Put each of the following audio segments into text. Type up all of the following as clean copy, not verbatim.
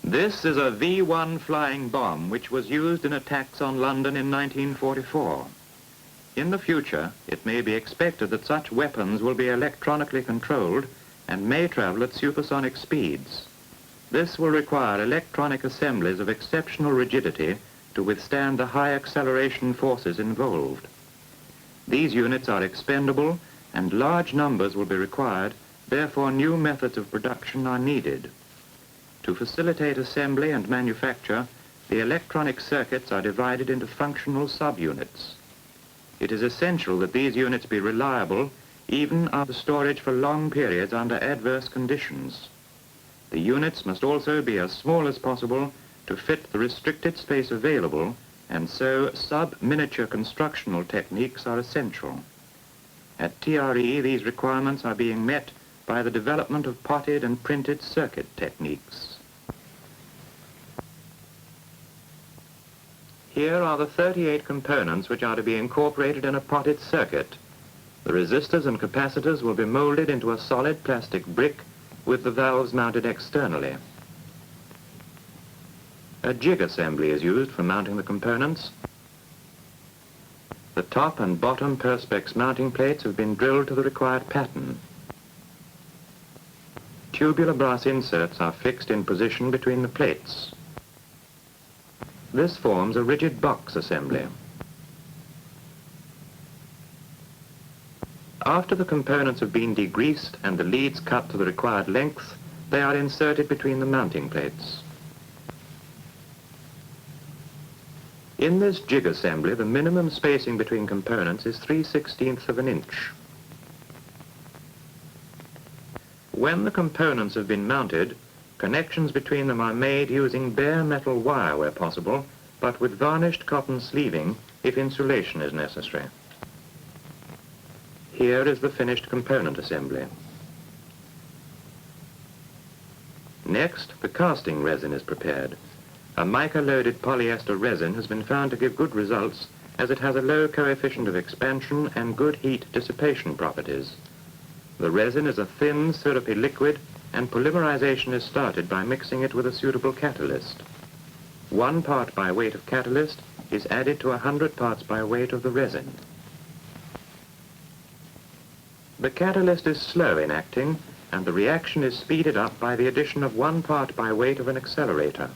This is a V-1 flying bomb which was used in attacks on London in 1944. In the future, it may be expected that such weapons will be electronically controlled and may travel at supersonic speeds. This will require electronic assemblies of exceptional rigidity to withstand the high acceleration forces involved. These units are expendable and large numbers will be required, therefore new methods of production are needed. To facilitate assembly and manufacture, the electronic circuits are divided into functional subunits. It is essential that these units be reliable even after storage for long periods under adverse conditions. The units must also be as small as possible to fit the restricted space available, and so sub-miniature constructional techniques are essential. At TRE, these requirements are being met by the development of potted and printed circuit techniques. Here are the 38 components which are to be incorporated in a potted circuit. The resistors and capacitors will be molded into a solid plastic brick with the valves mounted externally. A jig assembly is used for mounting the components. The top and bottom perspex mounting plates have been drilled to the required pattern. Tubular brass inserts are fixed in position between the plates. This forms a rigid box assembly. After the components have been degreased and the leads cut to the required length, they are inserted between the mounting plates. In this jig assembly, the minimum spacing between components is 3/16 of an inch. When the components have been mounted, connections between them are made using bare metal wire where possible, but with varnished cotton sleeving if insulation is necessary. Here is the finished component assembly. Next, the casting resin is prepared. A mica-loaded polyester resin has been found to give good results as it has a low coefficient of expansion and good heat dissipation properties. The resin is a thin, syrupy liquid, and polymerization is started by mixing it with a suitable catalyst. 1 part by weight of catalyst is added to 100 parts by weight of the resin. The catalyst is slow in acting, and the reaction is speeded up by the addition of 1 part by weight of an accelerator.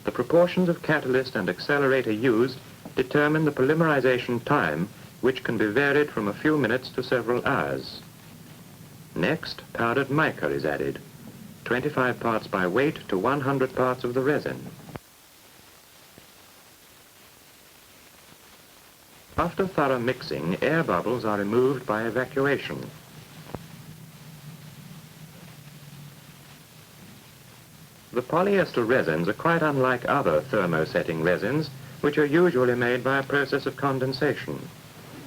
The proportions of catalyst and accelerator used determine the polymerization time, which can be varied from a few minutes to several hours. Next, powdered mica is added, 25 parts by weight to 100 parts of the resin. After thorough mixing, air bubbles are removed by evacuation. The polyester resins are quite unlike other thermosetting resins, which are usually made by a process of condensation.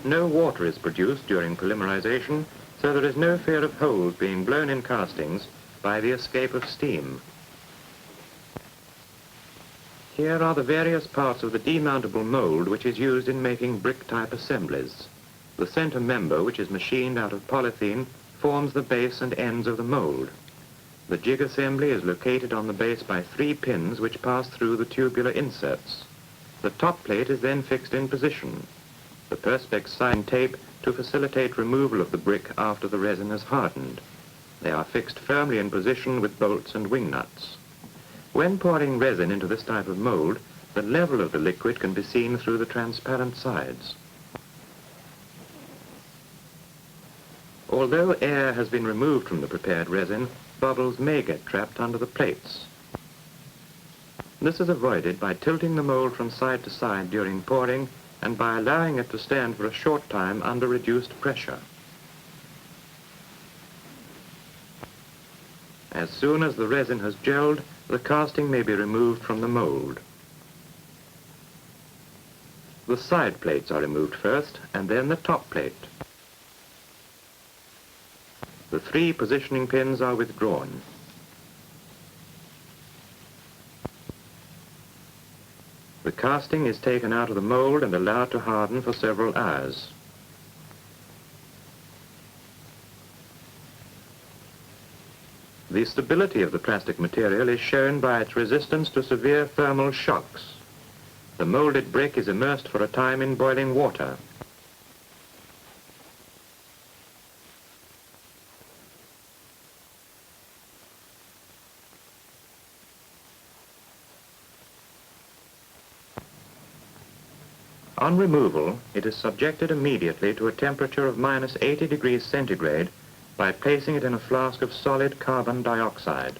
No water is produced during polymerization, so there is no fear of holes being blown in castings by the escape of steam. Here are the various parts of the demountable mold which is used in making brick-type assemblies. The center member, which is machined out of polythene, forms the base and ends of the mold. The jig assembly is located on the base by 3 pins which pass through the tubular inserts. The top plate is then fixed in position. The perspex sign tape to facilitate removal of the brick after the resin has hardened. They are fixed firmly in position with bolts and wing nuts. When pouring resin into this type of mold, the level of the liquid can be seen through the transparent sides. Although air has been removed from the prepared resin, bubbles may get trapped under the plates. This is avoided by tilting the mold from side to side during pouring and by allowing it to stand for a short time under reduced pressure. As soon as the resin has gelled, the casting may be removed from the mold. The side plates are removed first, and then the top plate. The 3 positioning pins are withdrawn. The casting is taken out of the mold and allowed to harden for several hours. The stability of the plastic material is shown by its resistance to severe thermal shocks. The molded brick is immersed for a time in boiling water. On removal, it is subjected immediately to a temperature of -80 degrees centigrade by placing it in a flask of solid carbon dioxide.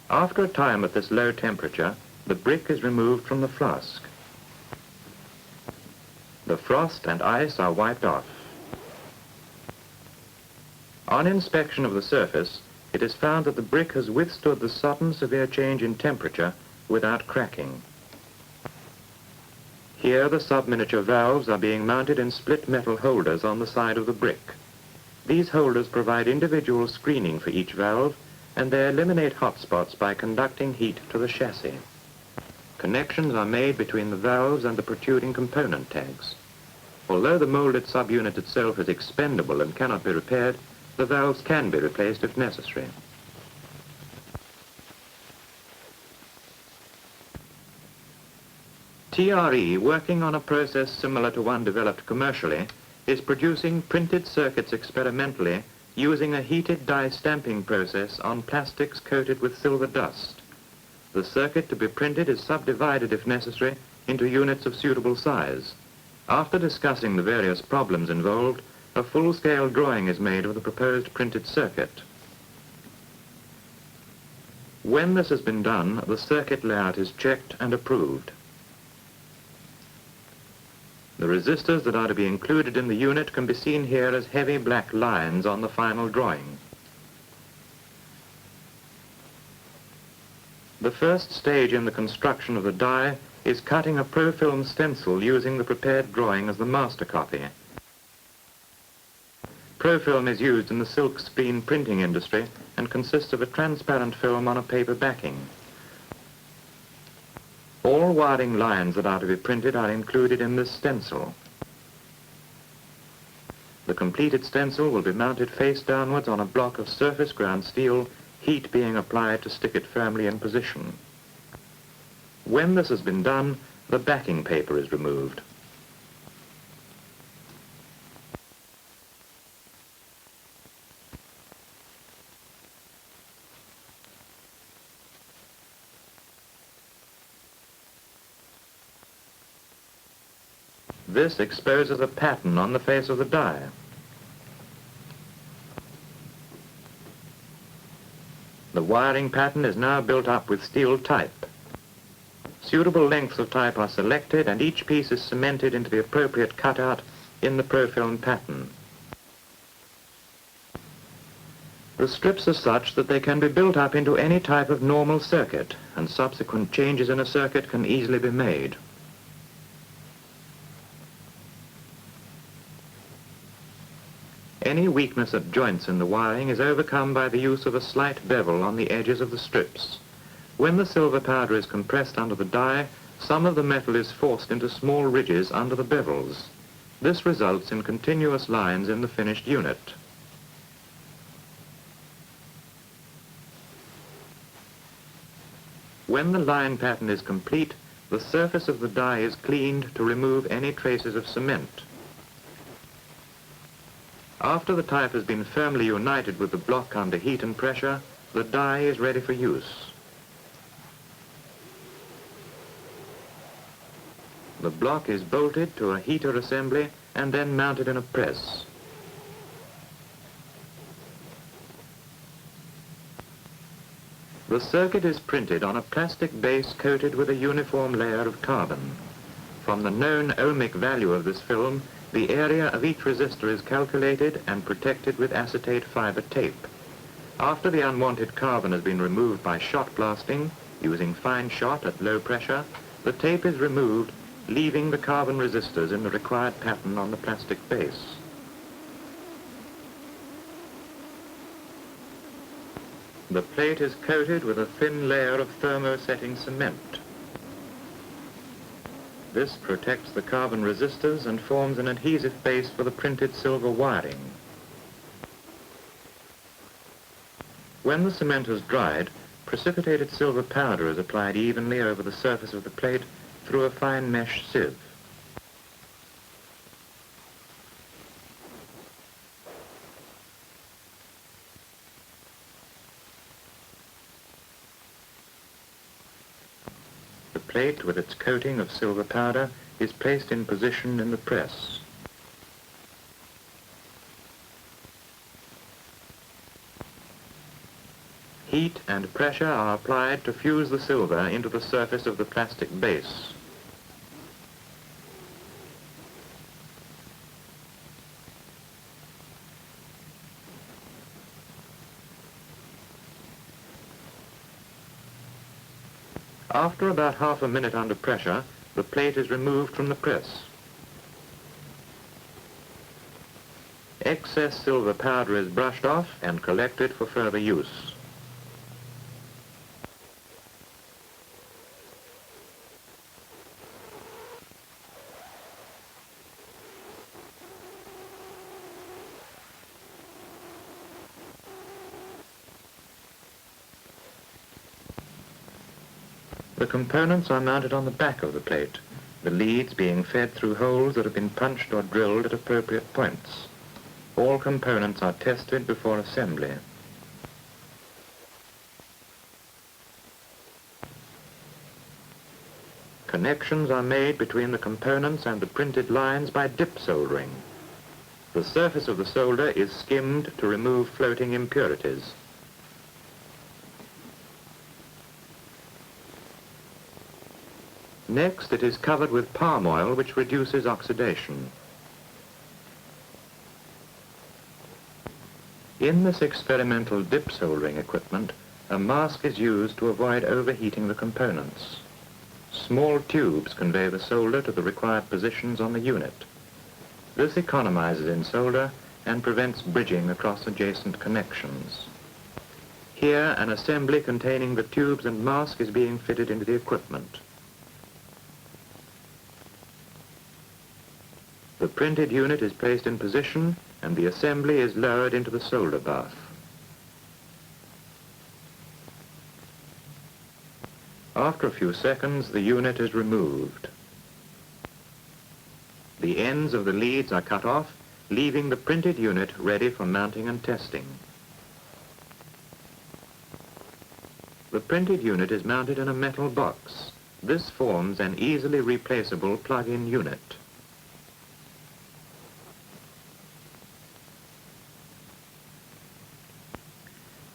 After a time at this low temperature, the brick is removed from the flask. The frost and ice are wiped off. On inspection of the surface, it is found that the brick has withstood the sudden severe change in temperature without cracking. Here the sub-miniature valves are being mounted in split metal holders on the side of the brick. These holders provide individual screening for each valve, and they eliminate hot spots by conducting heat to the chassis. Connections are made between the valves and the protruding component tags. Although the molded subunit itself is expendable and cannot be repaired, the valves can be replaced if necessary. TRE, working on a process similar to one developed commercially, is producing printed circuits experimentally using a heated die stamping process on plastics coated with silver dust. The circuit to be printed is subdivided, if necessary, into units of suitable size. After discussing the various problems involved, a full-scale drawing is made of the proposed printed circuit. When this has been done, the circuit layout is checked and approved. The resistors that are to be included in the unit can be seen here as heavy black lines on the final drawing. The first stage in the construction of the die is cutting a profilm stencil using the prepared drawing as the master copy. Profilm is used in the silk screen printing industry and consists of a transparent film on a paper backing. All wiring lines that are to be printed are included in this stencil. The completed stencil will be mounted face downwards on a block of surface ground steel, heat being applied to stick it firmly in position. When this has been done, the backing paper is removed. This exposes a pattern on the face of the die. The wiring pattern is now built up with steel type. Suitable lengths of type are selected and each piece is cemented into the appropriate cutout in the profilm pattern. The strips are such that they can be built up into any type of normal circuit, and subsequent changes in a circuit can easily be made. Any weakness at joints in the wiring is overcome by the use of a slight bevel on the edges of the strips. When the silver powder is compressed under the die, some of the metal is forced into small ridges under the bevels. This results in continuous lines in the finished unit. When the line pattern is complete, the surface of the die is cleaned to remove any traces of cement. After the type has been firmly united with the block under heat and pressure, the die is ready for use. The block is bolted to a heater assembly and then mounted in a press. The circuit is printed on a plastic base coated with a uniform layer of carbon. From the known ohmic value of this film, the area of each resistor is calculated and protected with acetate fiber tape. After the unwanted carbon has been removed by shot blasting, using fine shot at low pressure, the tape is removed, leaving the carbon resistors in the required pattern on the plastic base. The plate is coated with a thin layer of thermosetting cement. This protects the carbon resistors and forms an adhesive base for the printed silver wiring. When the cement has dried, precipitated silver powder is applied evenly over the surface of the plate through a fine mesh sieve. The plate with its coating of silver powder is placed in position in the press. Heat and pressure are applied to fuse the silver into the surface of the plastic base. After about half a minute under pressure, the plate is removed from the press. Excess silver powder is brushed off and collected for further use. The components are mounted on the back of the plate, the leads being fed through holes that have been punched or drilled at appropriate points. All components are tested before assembly. Connections are made between the components and the printed lines by dip soldering. The surface of the solder is skimmed to remove floating impurities. Next, it is covered with palm oil, which reduces oxidation. In this experimental dip soldering equipment, a mask is used to avoid overheating the components. Small tubes convey the solder to the required positions on the unit. This economizes in solder and prevents bridging across adjacent connections. Here, an assembly containing the tubes and mask is being fitted into the equipment. The printed unit is placed in position and the assembly is lowered into the solder bath. After a few seconds, the unit is removed. The ends of the leads are cut off, leaving the printed unit ready for mounting and testing. The printed unit is mounted in a metal box. This forms an easily replaceable plug-in unit.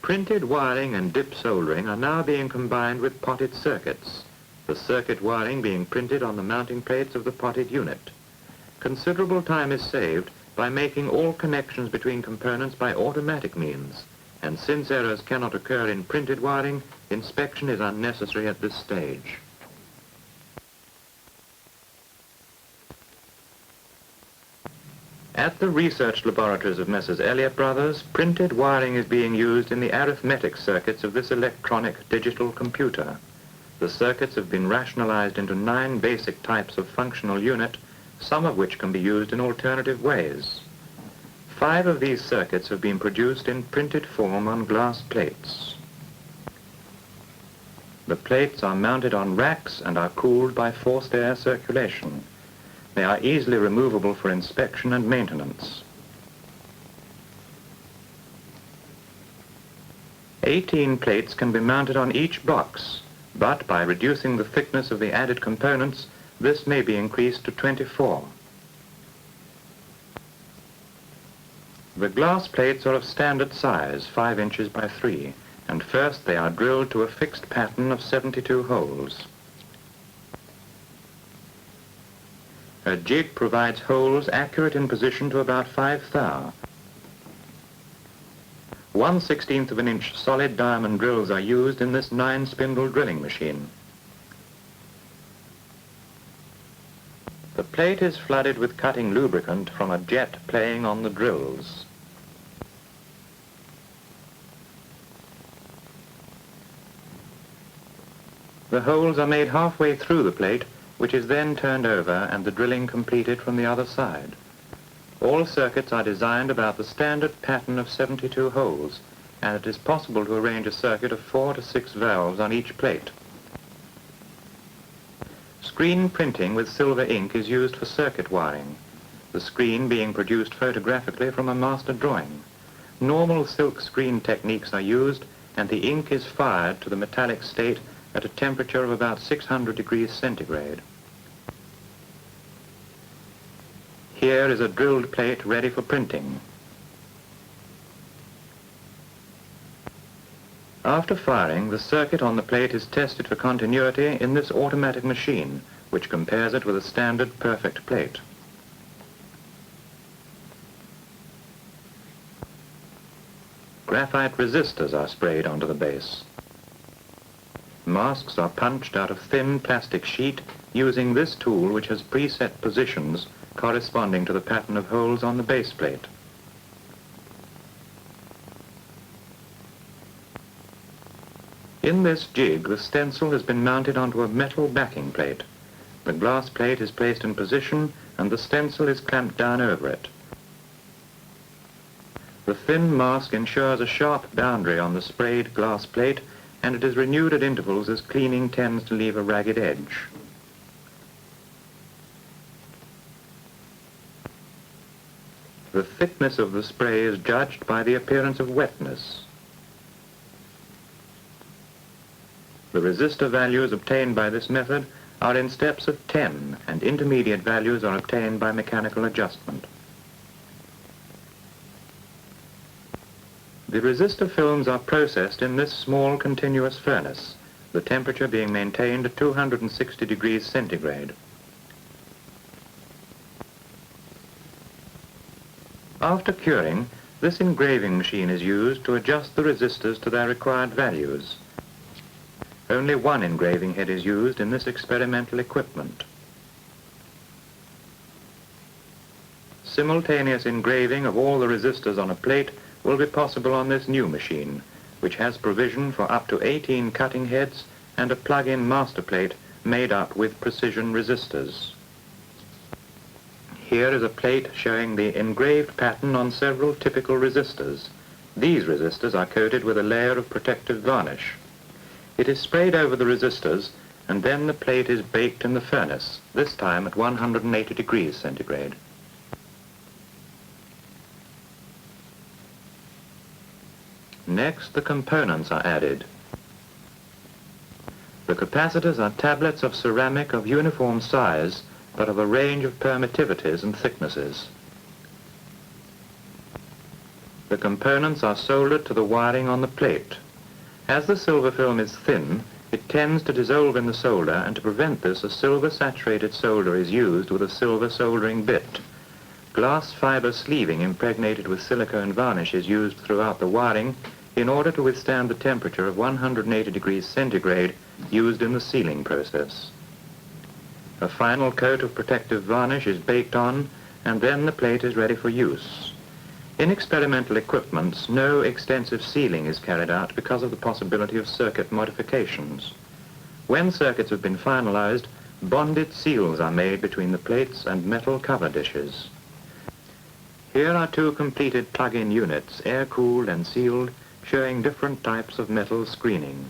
Printed wiring and dip soldering are now being combined with potted circuits, the circuit wiring being printed on the mounting plates of the potted unit. Considerable time is saved by making all connections between components by automatic means, and since errors cannot occur in printed wiring, inspection is unnecessary at this stage. At the research laboratories of Messrs. Elliott Brothers, printed wiring is being used in the arithmetic circuits of this electronic digital computer. The circuits have been rationalized into 9 basic types of functional unit, some of which can be used in alternative ways. 5 of these circuits have been produced in printed form on glass plates. The plates are mounted on racks and are cooled by forced air circulation. They are easily removable for inspection and maintenance. 18 plates can be mounted on each box, but by reducing the thickness of the added components, this may be increased to 24. The glass plates are of standard size, 5 inches by 3, and first they are drilled to a fixed pattern of 72 holes. A jig provides holes accurate in position to about 5 thou. 1/16 of an inch solid diamond drills are used in this 9-spindle drilling machine. The plate is flooded with cutting lubricant from a jet playing on the drills. The holes are made halfway through the plate which is then turned over and the drilling completed from the other side. All circuits are designed about the standard pattern of 72 holes, and it is possible to arrange a circuit of 4 to 6 valves on each plate. Screen printing with silver ink is used for circuit wiring, the screen being produced photographically from a master drawing. Normal silk screen techniques are used, and the ink is fired to the metallic state at a temperature of about 600 degrees centigrade. Here is a drilled plate ready for printing. After firing, the circuit on the plate is tested for continuity in this automatic machine, which compares it with a standard perfect plate. Graphite resistors are sprayed onto the base. Masks are punched out of thin plastic sheet using this tool, which has preset positions corresponding to the pattern of holes on the base plate. In this jig, the stencil has been mounted onto a metal backing plate. The glass plate is placed in position and the stencil is clamped down over it. The thin mask ensures a sharp boundary on the sprayed glass plate, and it is renewed at intervals as cleaning tends to leave a ragged edge. The thickness of the spray is judged by the appearance of wetness. The resistor values obtained by this method are in steps of 10, and intermediate values are obtained by mechanical adjustment. The resistor films are processed in this small continuous furnace, the temperature being maintained at 260 degrees centigrade. After curing, this engraving machine is used to adjust the resistors to their required values. Only one engraving head is used in this experimental equipment. Simultaneous engraving of all the resistors on a plate will be possible on this new machine, which has provision for up to 18 cutting heads and a plug-in master plate made up with precision resistors. Here is a plate showing the engraved pattern on several typical resistors. These resistors are coated with a layer of protective varnish. It is sprayed over the resistors, and then the plate is baked in the furnace, this time at 180 degrees centigrade. Next, the components are added. The capacitors are tablets of ceramic of uniform size, but of a range of permittivities and thicknesses. The components are soldered to the wiring on the plate. As the silver film is thin, it tends to dissolve in the solder, and to prevent this, a silver saturated solder is used with a silver soldering bit. Glass fiber sleeving impregnated with silicone varnish is used throughout the wiring in order to withstand the temperature of 180 degrees centigrade used in the sealing process. A final coat of protective varnish is baked on, and then the plate is ready for use. In experimental equipments, no extensive sealing is carried out because of the possibility of circuit modifications. When circuits have been finalized, bonded seals are made between the plates and metal cover dishes. Here are two completed plug-in units, air-cooled and sealed, showing different types of metal screening.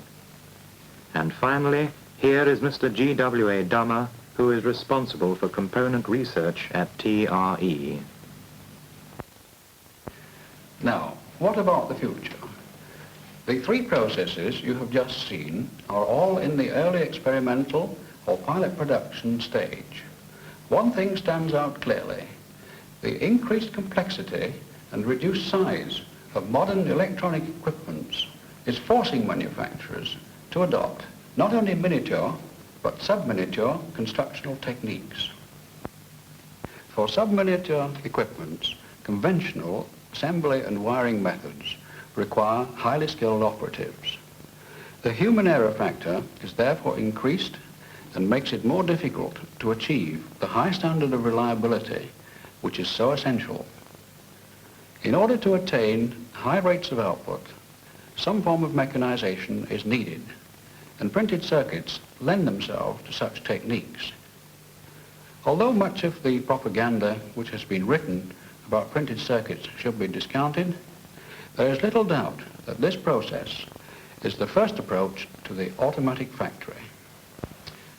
And finally, here is Mr. G.W.A. Dummer, who is responsible for component research at TRE. Now, what about the future? The three processes you have just seen are all in the early experimental or pilot production stage. One thing stands out clearly: the increased complexity and reduced size of modern electronic equipment is forcing manufacturers to adopt not only miniature but sub-miniature constructional techniques. For sub-miniature equipment, conventional assembly and wiring methods require highly skilled operatives. The human error factor is therefore increased and makes it more difficult to achieve the high standard of reliability which is so essential. In order to attain high rates of output, some form of mechanization is needed, and printed circuits lend themselves to such techniques. Although much of the propaganda which has been written about printed circuits should be discounted, there is little doubt that this process is the first approach to the automatic factory.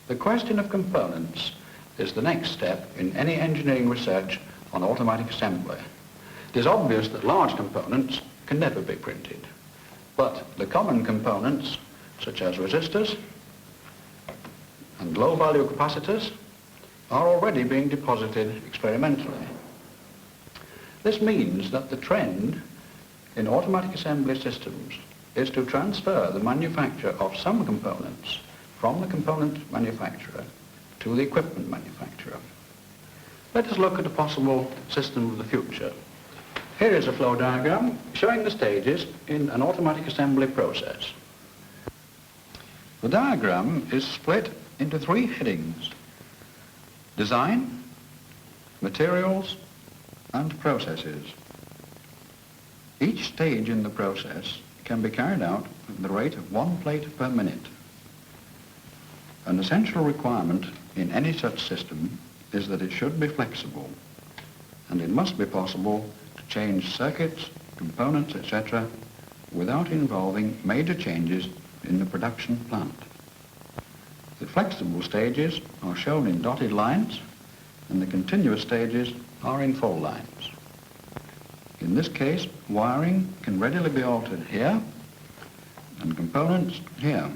The question of components is the next step in any engineering research on automatic assembly. It is obvious that large components can never be printed, but the common components, such as resistors and low-value capacitors, are already being deposited experimentally. This means that the trend in automatic assembly systems is to transfer the manufacture of some components from the component manufacturer to the equipment manufacturer. Let us look at a possible system of the future. Here is a flow diagram showing the stages in an automatic assembly process. The diagram is split into three headings: design, materials, and processes. Each stage in the process can be carried out at the rate of 1 plate per minute. An essential requirement in any such system is that it should be flexible, and it must be possible to change circuits, components, etc., without involving major changes in the production plant. The flexible stages are shown in dotted lines, and the continuous stages are in full lines. In this case, wiring can readily be altered here, and components here.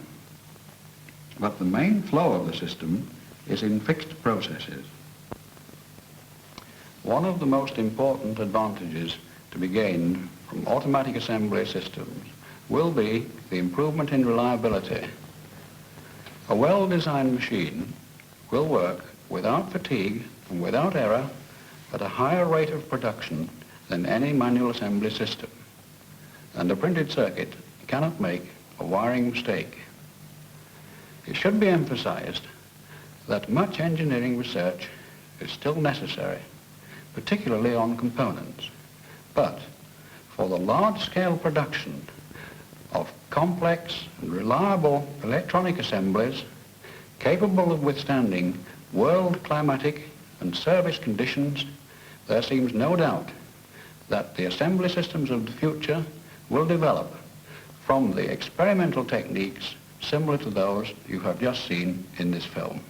But the main flow of the system is in fixed processes. One of the most important advantages to be gained from automatic assembly systems will be the improvement in reliability. A well-designed machine will work without fatigue and without error at a higher rate of production than any manual assembly system, and a printed circuit cannot make a wiring mistake. It should be emphasized that much engineering research is still necessary, particularly on components, but for the large-scale production of complex and reliable electronic assemblies capable of withstanding world climatic and service conditions, there seems no doubt that the assembly systems of the future will develop from the experimental techniques similar to those you have just seen in this film.